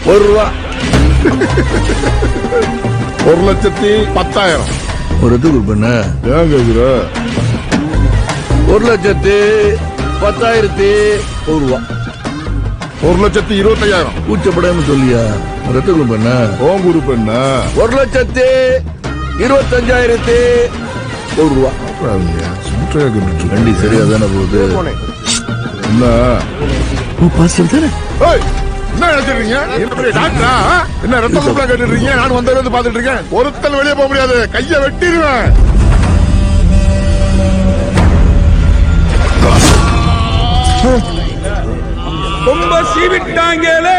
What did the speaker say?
₹1. 1,10,000. ஒரு இடத்துக்கு கொடுப்பேன். ஏன் கேக்குற? 1,10,10,100 1,25,000. கூச்சப்படாம சொல்லியா? ஒரு இடத்துக்கு கொடுப்பேன். உன் குரூப் என்ன? 1,25,100. சுற்றையா கேட்டுட்டு வண்டி சரியா தானே போகுது? என்ன தானே என்ன நினைச்சிருக்கீங்க? என்ன பெரிய டாக்டரா? என்ன ரத்த குரூப்லாம் கேட்டுட்டு இருக்கீங்க? நான் வந்தது பாத்துட்டு இருக்கேன். ஒருத்தன் வெளியே போக முடியாது, கைய வெட்டிடுவேன். ரொம்ப சீவிட்டாங்களே.